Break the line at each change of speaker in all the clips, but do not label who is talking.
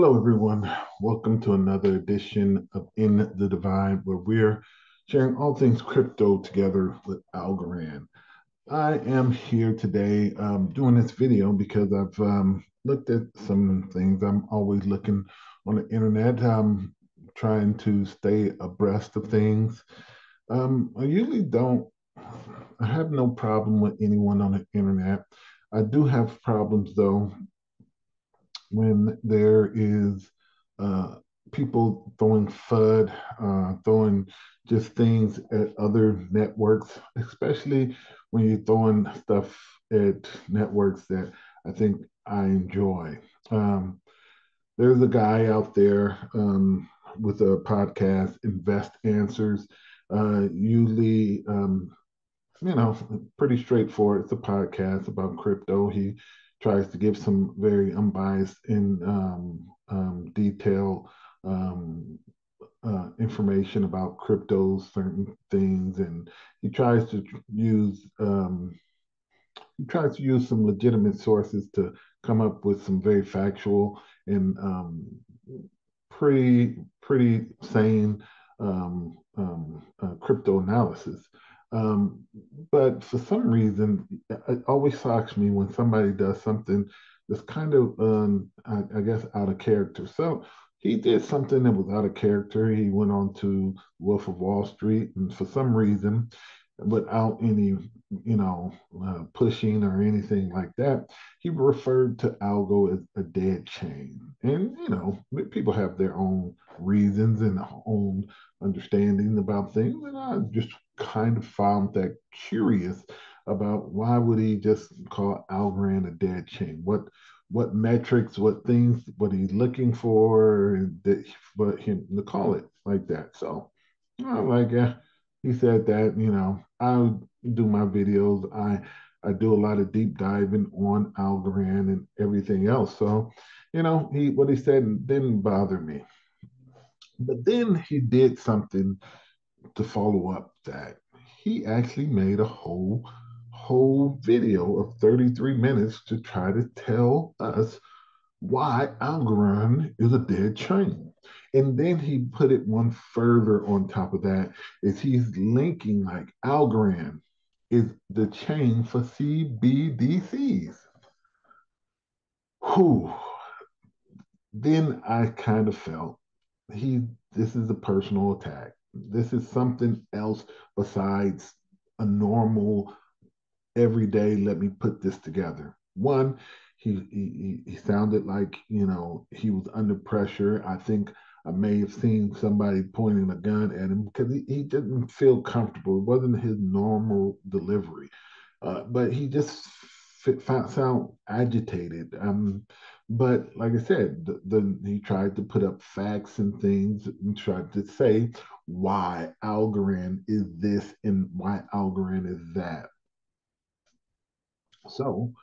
Hello, everyone. Welcome to another edition of In the Divine, where we're sharing all things crypto together with Algorand. I am here today doing this video because I've looked at some things. I'm always looking on the internet, trying to stay abreast of things. I usually don't, I have no problem with anyone on the internet. I do have problems, though, when there is uh, people throwing FUD, throwing just things at other networks, especially when you're throwing stuff at networks that I think I enjoy. Um, there's a guy out there with a podcast, Invest Answers. Usually, pretty straightforward. It's a podcast about crypto. He tries to give some very unbiased and detailed um, information about cryptos, certain things, and he tries to use some legitimate sources to come up with some very factual and pretty sane crypto analysis. Um, but for some reason, it always shocks me when somebody does something that's kind of, I guess, out of character. So he did something that was out of character. He went on to Wolf of Wall Street, and for some reason, without any, pushing or anything like that, he referred to algo as a dead chain. And, people have their own reasons and own understanding about things. And I just kind of found that curious about why would he just call Algorand a dead chain? What metrics, what things, what he's looking for that for him to call it like that. So I'm like, yeah, he said that, I do my videos. I do a lot of deep diving on Algorand and everything else. So, he what he said didn't bother me. But then he did something to follow up that. He actually made a whole video of 33 minutes to try to tell us why Algorand is a dead chain. And then he put it one further on top of that is he's linking like Algorand is the chain for CBDCs. Whew. Then I kind of felt he this is a personal attack. This is something else besides a normal everyday let me put this together. One, he sounded like he was under pressure. I think I may have seen somebody pointing a gun at him because he didn't feel comfortable. It wasn't his normal delivery, but he just sound agitated. But like I said, he tried to put up facts and things and tried to say why Algorand is this and why Algorand is that. So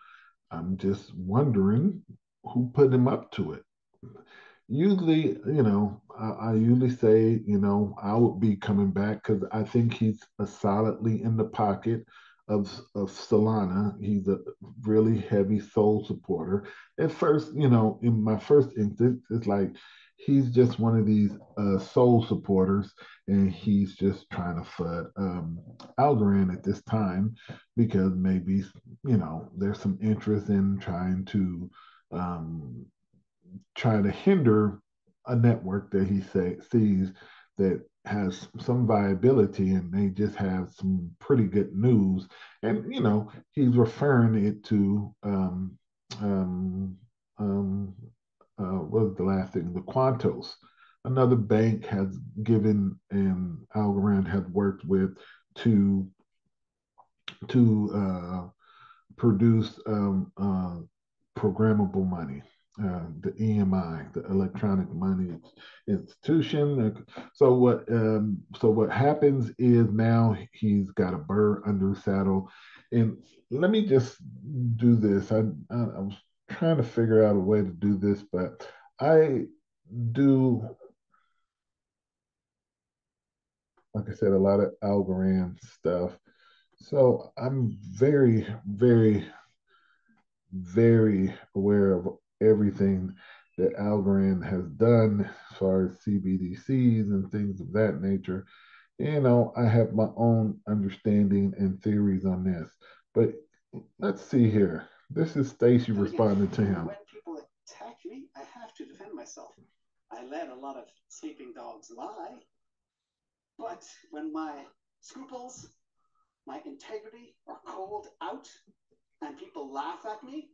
I'm just wondering who put him up to it. Usually, I usually say, I would be coming back because I think he's a solidly in the pocket of Solana. He's a really heavy soul supporter. At first, in my first instance, it's like he's just one of these soul supporters, and he's just trying to FUD Algorand at this time because maybe there's some interest in um, trying to hinder a network that sees that has some viability and they just have some pretty good news. And, he's referring it to um, um, what was the last thing? The Quantos. Another bank has given and Algorand had worked with to to produce programmable money, the EMI, the Electronic Money Institution. So what happens is now he's got a bird under his saddle, and let me just do this. I was trying to figure out a way to do this, but I do, like I said, a lot of Algorand stuff. So I'm very, very, very aware of everything. that Algorand has done as far as CBDCs and things of that nature. I have my own understanding and theories on this. But let's see here. This is Stacy responding to him.
When people attack me, I have to defend myself. I let a lot of sleeping dogs lie, but when my scruples, my integrity are called out and people laugh at me,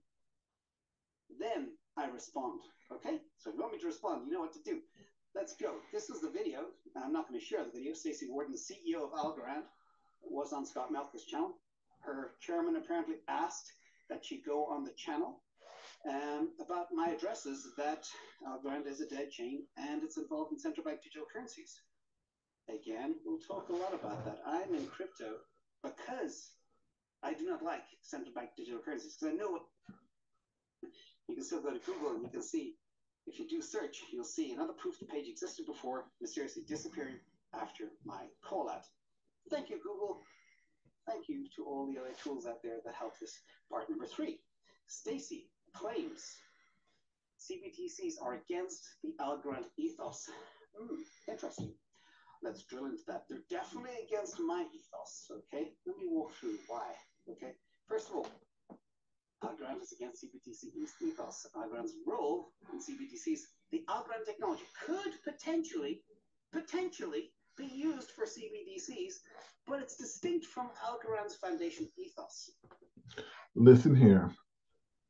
then I respond. Okay? So if you want me to respond, you know what to do. Let's go. This was the video. I'm not going to share the video. Stacey Warden, the CEO of Algorand, was on Scott Melker's channel. Her chairman apparently asked that she go on the channel about my addresses that Algorand is a dead chain and it's involved in central bank digital currencies. Again, we'll talk a lot about that. I'm in crypto because I do not like central bank digital currencies because I know you can still go to Google and you can see, if you do search, you'll see another proof the page existed before, mysteriously disappearing after my call out. Thank you, Google. Thank you to all the other tools out there that help this. Part number 3. Stacy claims CBDCs are against the Algorand ethos. Interesting. Let's drill into that. They're definitely against my ethos, okay? Let me walk through why, okay? First of all, Algorand is against CBDC ethos. Algorand's role in CBDCs, the Algorand technology could potentially be used for CBDCs, but it's distinct from Algorand's foundation ethos.
Listen here.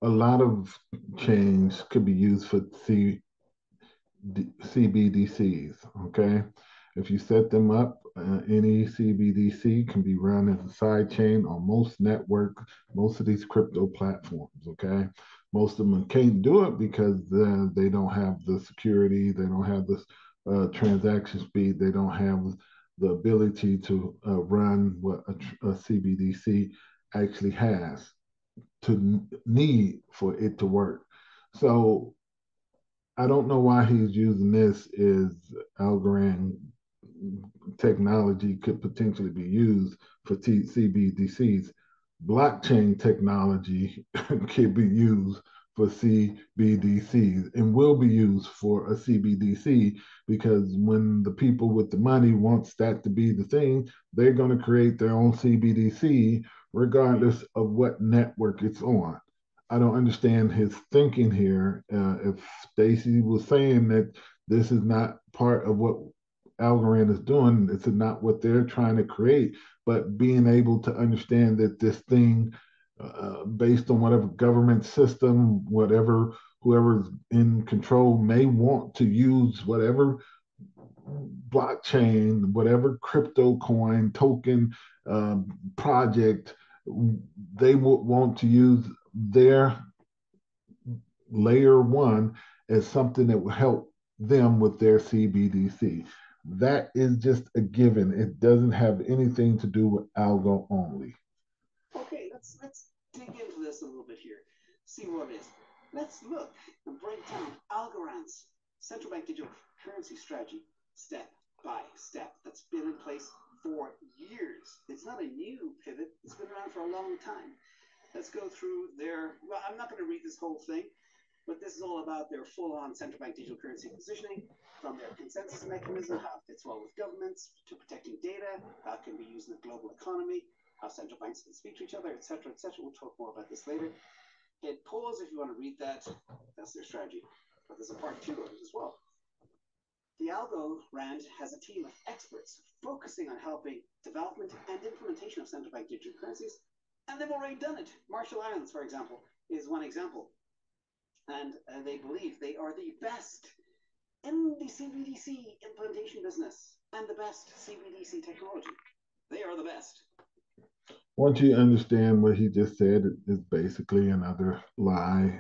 A lot of chains could be used for CBDCs, okay? If you set them up, any CBDC can be run as a side chain on most networks, most of these crypto platforms, okay? Most of them can't do it because they don't have the security, they don't have the transaction speed, they don't have the ability to run what a CBDC actually has to need for it to work. So I don't know why he's using this as Algorand technology could potentially be used for CBDCs. Blockchain technology can be used for CBDCs and will be used for a CBDC because when the people with the money wants that to be the thing, they're going to create their own CBDC regardless of what network it's on. I don't understand his thinking here. If Stacy was saying that this is not part of what Algorand is doing, it's not what they're trying to create, but being able to understand that this thing, based on whatever government system, whatever whoever's in control may want to use whatever blockchain, whatever crypto coin, token, project, they would want to use their layer one as something that will help them with their CBDC. That is just a given. It doesn't have anything to do with algo only.
Okay, let's dig into this a little bit here. See what it is. Let's look and break down Algorand's central bank digital currency strategy step by step. That's been in place for years. It's not a new pivot. It's been around for a long time. Let's go through their. Well, I'm not going to read this whole thing, but this is all about their full-on central bank digital currency positioning, from their consensus mechanism, how it fits well with governments, to protecting data, how it can be used in the global economy, how central banks can speak to each other, etc., etc. We'll talk more about this later. Hit pause if you want to read that. That's their strategy. But there's a part 2 of it as well. The Algorand has a team of experts focusing on helping development and implementation of central bank digital currencies, and they've already done it. Marshall Islands, for example, is one example. And they believe they are the best in the CBDC implementation business and the best CBDC technology. They are the best.
Once you understand what he just said, it's basically another lie.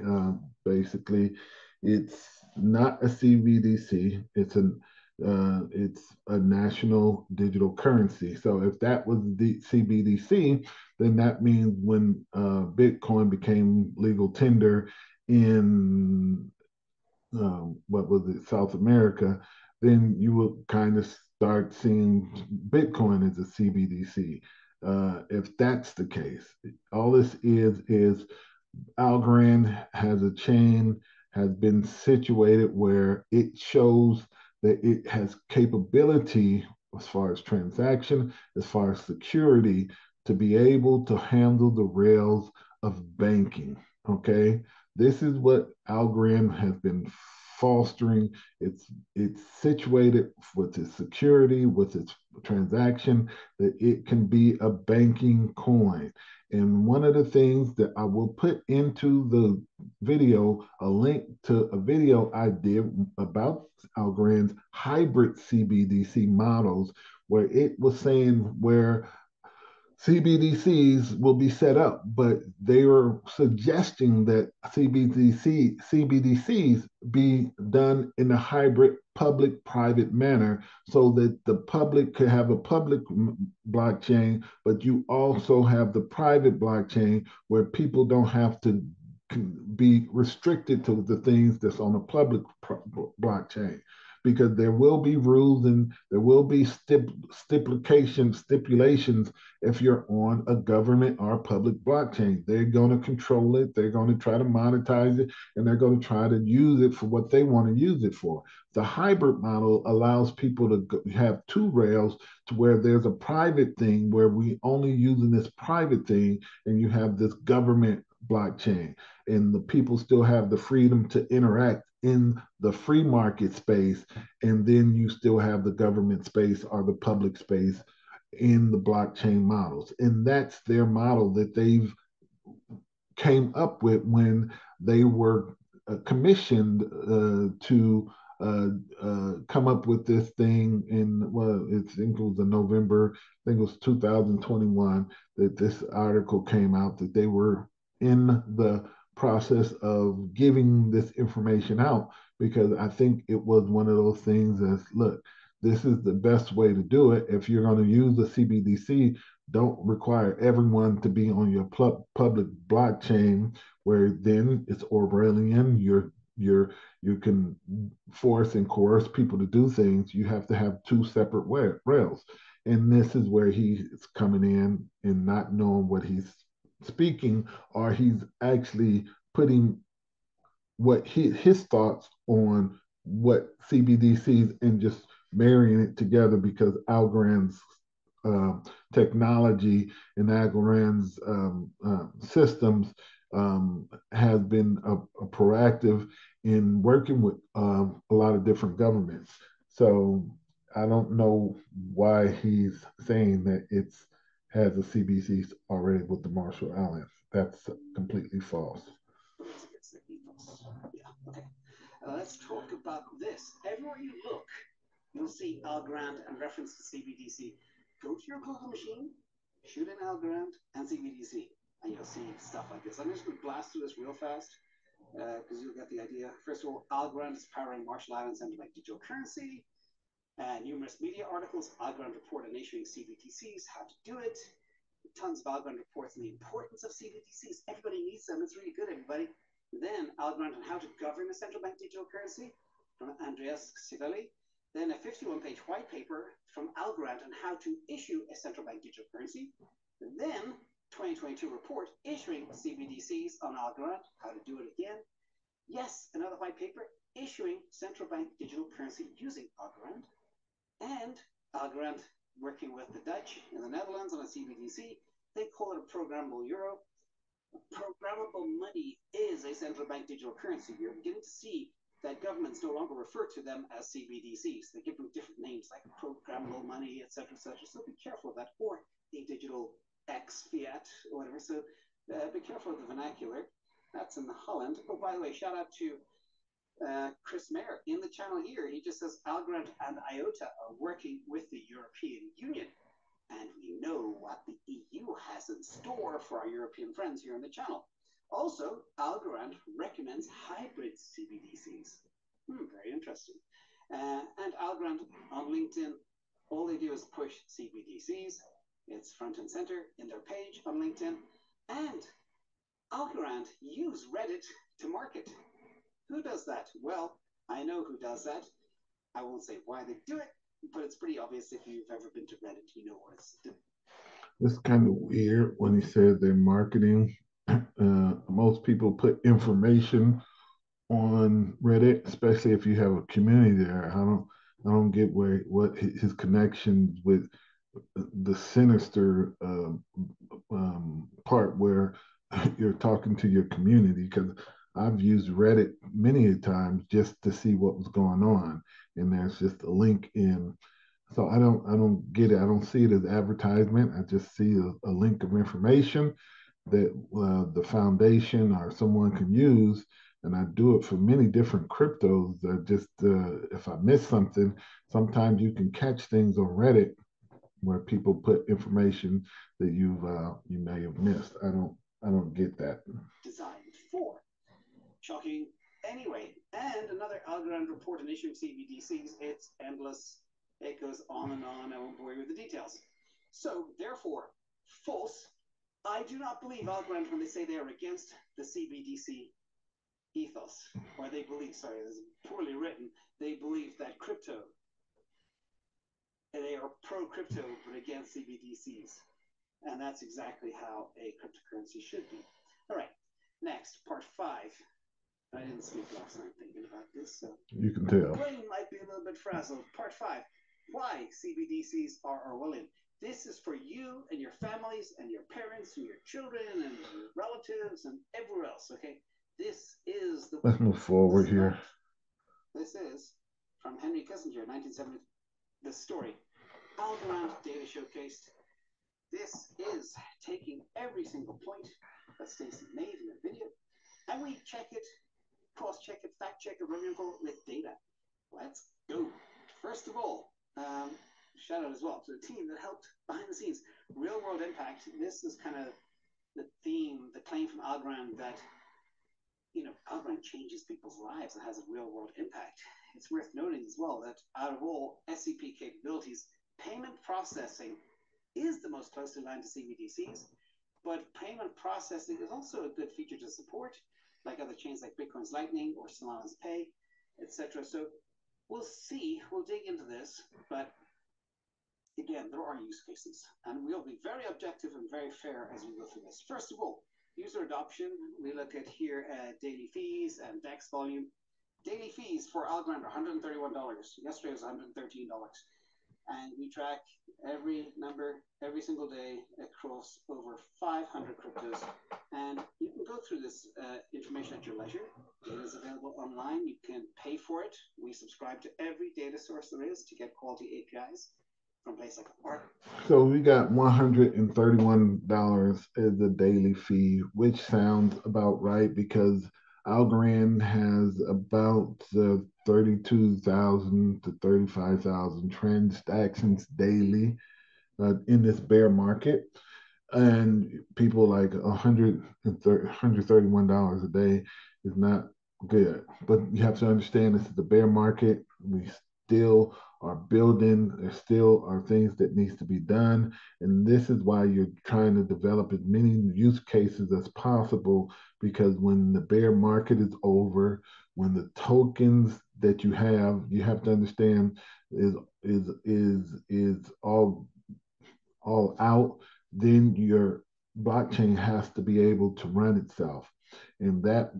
Basically, it's not a CBDC. It's a national digital currency. So if that was the CBDC, then that means when Bitcoin became legal tender in what was it, South America, then you will kind of start seeing Bitcoin as a CBDC. If that's the case, all this is Algorand has a chain, has been situated where it shows that it has capability as far as transaction, as far as security, to be able to handle the rails of banking. Okay, this is what Algorand has been fostering. It's situated with its security, with its transaction, that it can be a banking coin. And one of the things that I will put into the video, a link to a video I did about Algorand's hybrid CBDC models, where it was saying where CBDCs will be set up, but they were suggesting that CBDCs be done in a hybrid public-private manner so that the public could have a public blockchain, but you also have the private blockchain where people don't have to be restricted to the things that's on a public blockchain, because there will be rules and there will be stipulations if you're on a government or public blockchain. They're going to control it, they're going to try to monetize it, and they're going to try to use it for what they want to use it for. The hybrid model allows people to have two rails, to where there's a private thing where we only using this private thing, and you have this government blockchain, and the people still have the freedom to interact in the free market space, and then you still have the government space or the public space in the blockchain models. And that's their model that they've came up with when they were commissioned to come up with this thing in, well, I think it was in November, I think it was 2021, that this article came out that they were in the process of giving this information out, because I think it was one of those things that's, look, this is the best way to do it. If you're going to use the CBDC, don't require everyone to be on your public blockchain, where then it's Orwellian. You can force and coerce people to do things. You have to have two separate rails, and this is where he's coming in and not knowing what he's speaking, or he's actually putting what his thoughts on what CBDCs and just marrying it together, because Algorand's uh, technology and Algorand's systems has been a proactive in working with a lot of different governments. So I don't know why he's saying that it's has a CBC already with the Marshall Islands. That's completely false.
Yeah, okay. Let's talk about this. Everywhere you look, you'll see Algorand and reference to CBDC. Go to your Google machine, shoot in Algorand and CBDC, and you'll see stuff like this. I'm just going to blast through this real fast because you'll get the idea. First of all, Algorand is powering Marshall Islands Central Bank Digital Currency. Numerous media articles, Algorand report on issuing CBDCs, how to do it. Tons of Algorand reports on the importance of CBDCs. Everybody needs them. It's really good, everybody. Then Algorand on how to govern a central bank digital currency from Andreas Civelli. Then a 51-page white paper from Algorand on how to issue a central bank digital currency. And then 2022 report issuing CBDCs on Algorand, how to do it again. Yes, another white paper issuing central bank digital currency using Algorand. And Algorand working with the Dutch in the Netherlands on a CBDC. They call it a programmable euro. Programmable money is a central bank digital currency. You're beginning to see that governments no longer refer to them as CBDCs. They give them different names like programmable money, etc., etc. So be careful of that, or a digital X fiat or whatever. So be careful of the vernacular. That's in the Holland. Oh, by the way, shout out to Chris Mayer in the channel here. He just says Algorand and IOTA are working with the European Union. And we know what the EU has in store for our European friends here on the channel. Also, Algorand recommends hybrid CBDCs. Very interesting. And Algorand on LinkedIn, all they do is push CBDCs. It's front and center in their page on LinkedIn. And Algorand use Reddit to market. Who does that? Well, I know who does that. I won't say why they do it, but it's pretty obvious if you've ever been to Reddit, you know what it's doing.
It's kind of weird when he said they're marketing. Most people put information on Reddit, especially if you have a community there. I don't get what his connections with the sinister part where you're talking to your community, because I've used Reddit many times just to see what was going on, and there's just a link in. So I don't get it. I don't see it as advertisement. I just see a link of information that the foundation or someone can use. And I do it for many different cryptos. Just if I miss something, sometimes you can catch things on Reddit where people put information that you may have missed. I don't get that.
Designed for. Shocking. Anyway, and another Algorand report on issuing CBDCs. It's endless. It goes on and on. I won't bore you with the details. So, therefore, false. I do not believe Algorand when they say they are against the CBDC ethos, or they believe, sorry, this is poorly written, they believe that crypto, they are pro crypto but against CBDCs. And that's exactly how a cryptocurrency should be. All right, next, part 5. I didn't sleep last night thinking about this, so
You can tell.
brain might be a little bit frazzled. Part 5, why CBDCs are Orwellian. This is for you and your families and your parents and your children and your relatives and everywhere else, okay? This is the...
Let's move forward here.
This is from Henry Kissinger, 1970. The story. Algorand data showcased. This is taking every single point that Stacy made in the video, and we check it, cross-check it, fact-check it, whatever you call it, with data. Let's go. First of all, shout out as well to the team that helped behind the scenes. Real-world impact. This is kind of the theme, the claim from Algorand that, Algorand changes people's lives and has a real-world impact. It's worth noting as well that out of all SCP capabilities, payment processing is the most closely aligned to CBDCs, but payment processing is also a good feature to support, like other chains like Bitcoin's Lightning or Solana's Pay, etc. So we'll see, we'll dig into this, but again, there are use cases, and we'll be very objective and very fair as we go through this. First of all, user adoption. We look at here daily fees and DEX volume. Daily fees for Algorand are $131. Yesterday was $113. And we track every number every single day across over 500 cryptos. And you can go through this information at your leisure. It is available online. You can pay for it. We subscribe to every data source there is to get quality APIs from places like Arc.
So we got $131 as a daily fee, which sounds about right because Algorand has about 32,000 to 35,000 transactions daily in this bear market. And people like $131 a day is not good. But you have to understand this is the bear market. We still are building. There still are things that needs to be done. And this is why you're trying to develop as many use cases as possible, because when the bear market is over, when the tokens that you have to understand is all out, then your blockchain has to be able to run itself. And that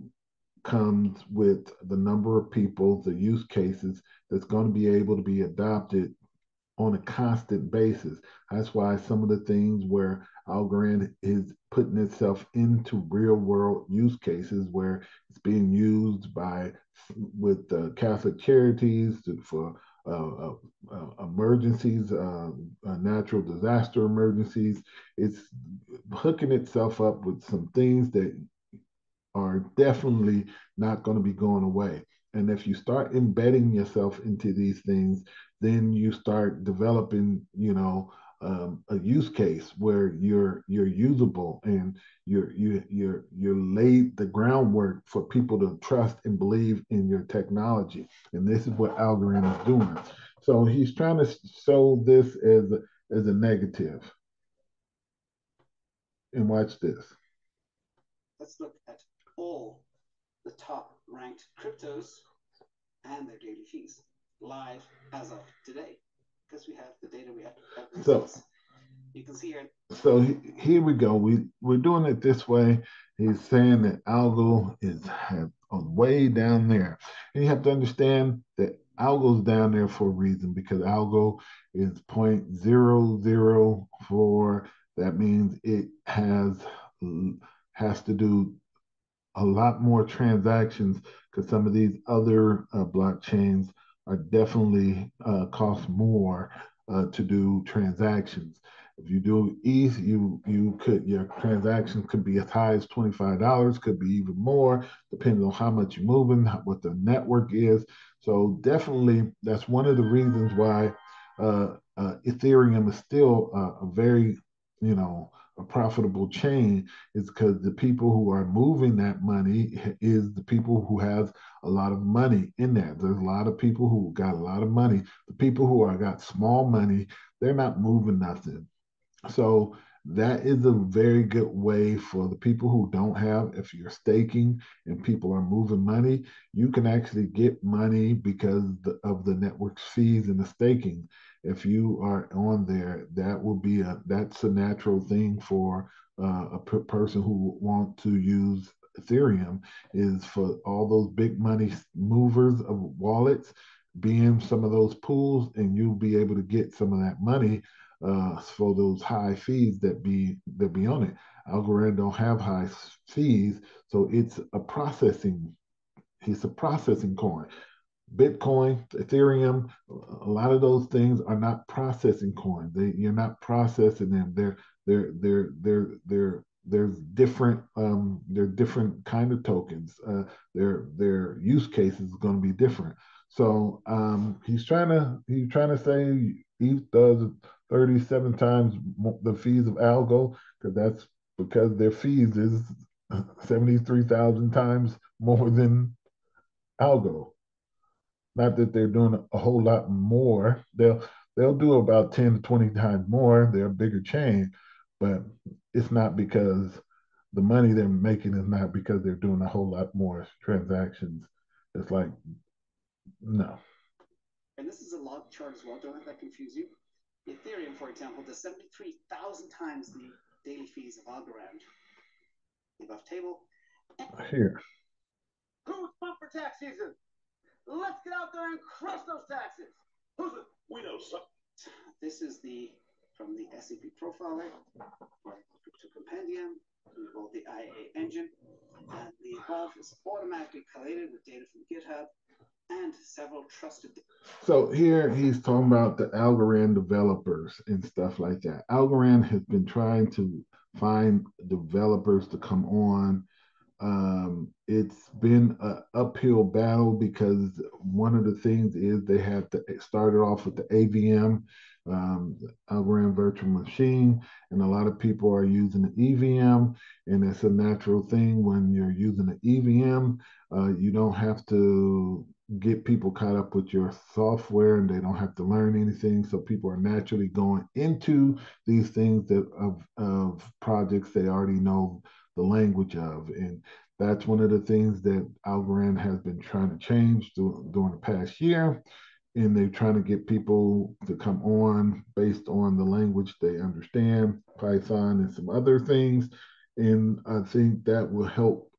comes with the number of people, the use cases that's going to be able to be adopted on a constant basis. That's why some of the things where Algorand is putting itself into real world use cases where it's being used by with Catholic Charities for emergencies, natural disaster emergencies. It's hooking itself up with some things that are definitely not going to be going away. And if you start embedding yourself into these things, then you start developing, a use case where you're usable and you're laid the groundwork for people to trust and believe in your technology. And this is what Algorand is doing. So he's trying to show this as a negative. And watch this.
Let's look at all the top ranked cryptos and their daily fees live as of today, because we have the data we have.
So
You can see here.
So here we go. We're doing it this way. He's saying that algo is way down there, and you have to understand that algo's down there for a reason because algo is 0.004. That means it has to do a lot more transactions because some of these other blockchains are definitely cost more to do transactions. If you do ETH, you could your transactions could be as high as $25, could be even more, depending on how much you're moving, what the network is. So definitely, that's one of the reasons why Ethereum is still a very, you know, a profitable chain is because the people who are moving that money is the people who has a lot of money in there. There's a lot of people who got a lot of money. The people who are got small money, they're not moving nothing. So that is a very good way for the people who don't have, if you're staking and people are moving money, you can actually get money because of the network's fees and the staking. If you are on there, that's a natural thing for person who want to use Ethereum is for all those big money movers of wallets being some of those pools, and you'll be able to get some of that money for those high fees that be on it. Algorand don't have high fees, so it's a processing coin. Bitcoin, Ethereum, a lot of those things are not processing coins. You're not processing them. There's different kind of tokens. Their use case is going to be different. So he's trying to say ETH does 37 times the fees of Algo that's because their fees is 73,000 times more than Algo. Not that they're doing a whole lot more. They'll do about 10 to 20 times more. They're a bigger chain, but it's not because the money they're making is not because they're doing a whole lot more transactions. It's like no.
And this is a log chart as well. Don't let that confuse you. Ethereum, for example, does 73,000 times the daily fees of Algorand. The above table.
Here.
Who's pumped for tax season? Let's get out there and crush those taxes. Who's it? We know some. This is from the SCP profiler, or Crypto Compendium, called the IA engine. And the above is automatically collated with data from GitHub and several trusted.
So here he's talking about the Algorand developers and stuff like that. Algorand has been trying to find developers to come on. It's been an uphill battle because one of the things is they had to started off with the AVM, Algorand Virtual Machine, and a lot of people are using the EVM, and it's a natural thing when you're using the EVM. You don't have to get people caught up with your software and they don't have to learn anything, so people are naturally going into these things of projects they already know the language of. And that's one of the things that Algorand has been trying to change during the past year. And they're trying to get people to come on based on the language they understand, Python and some other things. And I think that will help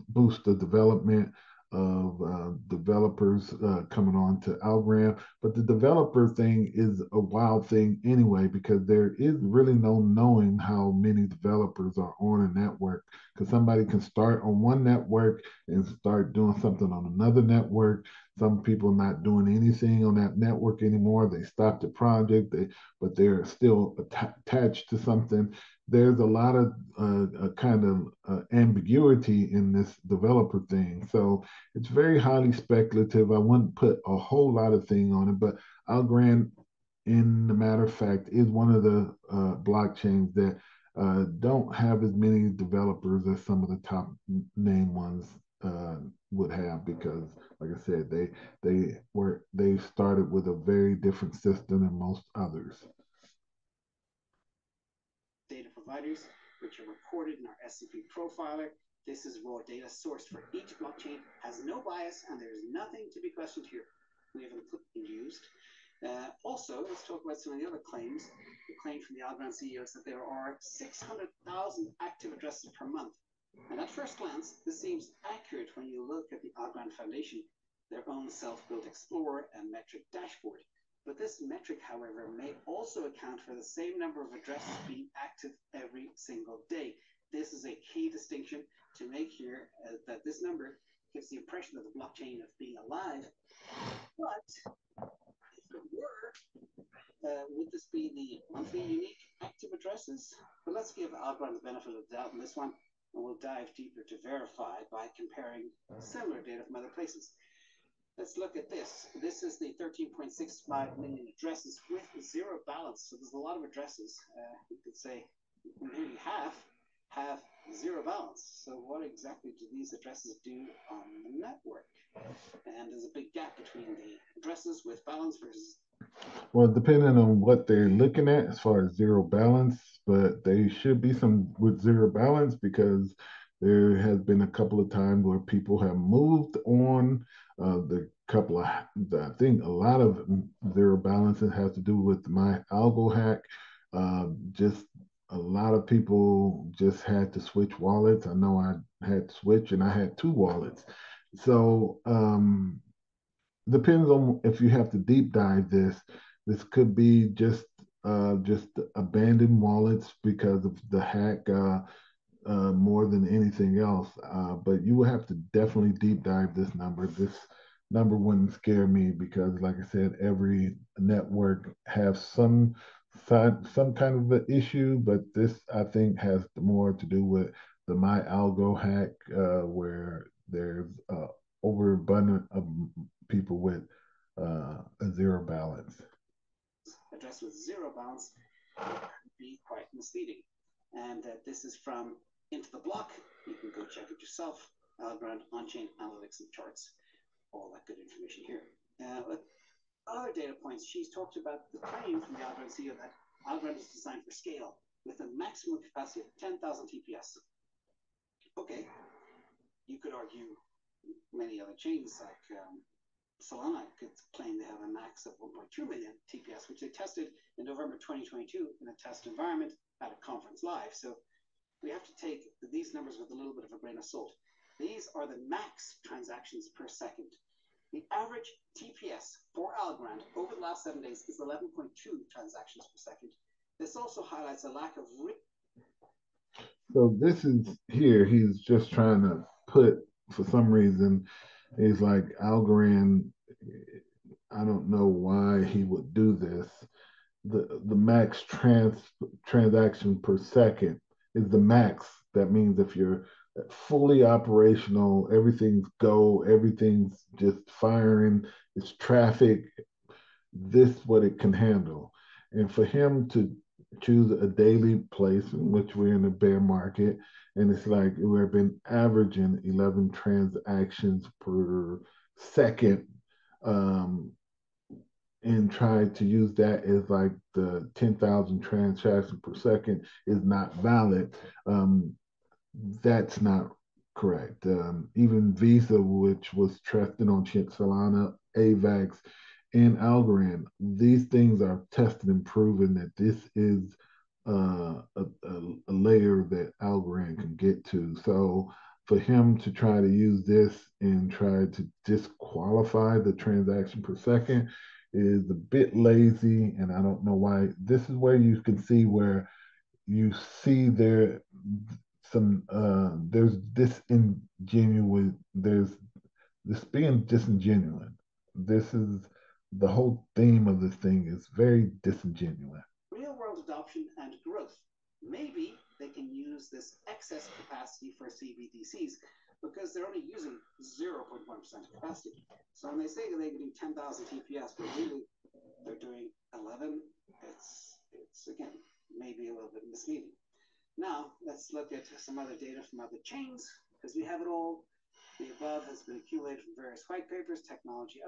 boost the development of developers coming on to Algorand. But the developer thing is a wild thing anyway, because there is really no knowing how many developers are on a network. Because somebody can start on one network and start doing something on another network. Some people not doing anything on that network anymore. They stopped the project, but they're still attached to something. There's a lot of kind of ambiguity in this developer thing. So it's very highly speculative. I wouldn't put a whole lot of thing on it, but Algorand, in the matter of fact, is one of the blockchains that don't have as many developers as some of the top name ones would have, because, like I said, they started with a very different system than most others.
Data providers, which are recorded in our SCP profiler. This is raw data sourced for each blockchain, has no bias, and there is nothing to be questioned here. We haven't used. Also, let's talk about some of the other claims. The claim from the Algorand CEO is that there are 600,000 active addresses per month. And at first glance, this seems accurate when you look at the Algorand Foundation, their own self-built Explorer and metric dashboard. But this metric, however, may also account for the same number of addresses being active every single day. This is a key distinction to make here, that this number gives the impression of the blockchain of being alive. But if it were, would this be the monthly unique active addresses? But let's give Algorand the benefit of the doubt in this one, and we'll dive deeper to verify by comparing similar data from other places. Let's look at this. This is the 13.65 million addresses with zero balance. So there's a lot of addresses. You could say nearly half have zero balance. So what exactly do these addresses do on the network? And there's a big gap between the addresses with balance versus...
Well, depending on what they're looking at as far as zero balance, but they should be some with zero balance, because there has been a couple of times where people have moved on. The couple of, I think a lot of zero balances has to do with my algo hack. Just a lot of people just had to switch wallets. I know I had to switch, and I had two wallets. So depends on if you have to deep dive this. This could be just abandoned wallets because of the hack, more than anything else. But you will have to definitely deep dive this number. This number wouldn't scare me, because, like I said, every network has some kind of an issue, but this, I think, has more to do with the my algo hack, where there's overabundant of people with a zero balance.
Address with zero balance could be quite misleading. And this is from Into the Block. You can go check it yourself. Algorand on-chain analytics and charts. All that good information here. With other data points, she's talked about the claim from the Algorand CEO that Algorand is designed for scale with a maximum capacity of 10,000 TPS. Okay, you could argue many other chains like Solana could claim they have a max of 1.2 million TPS, which they tested in November 2022 in a test environment at a conference live. So we have to take these numbers with a little bit of a grain of salt. These are the max transactions per second. The average TPS for Algorand over the last 7 days is 11.2 transactions per second. This also highlights a lack of...
So this is here, he's just trying to put, for some reason, he's like, Algorand, I don't know why he would do this. The max transaction per second is the max. That means if you're fully operational, everything's go, everything's just firing, it's traffic, this what it can handle. And for him to choose a daily place in which we're in a bear market, and it's like we've been averaging 11 transactions per second, and try to use that as like the 10,000 transactions per second is not valid. That's not correct. Even Visa, which was trusted on Solana, AVAX, and Algorand, these things are tested and proven that this is a layer that Algorand can get to. So for him to try to use this and try to disqualify the transaction per second is a bit lazy, and I don't know why. This is where you can see where you see there some there's disingenuous, there's this being disingenuous. This is the whole theme of this thing is very disingenuous.
Real world adoption and growth. Maybe they can use this excess capacity for CBDCs because they're only using 0.1% capacity. So when they say that they can do 10,000 TPS, but really they're doing 11, it's again, maybe a little bit misleading. Now, let's look at some other data from other chains, because we have it all. The above has been accumulated from various white papers, technology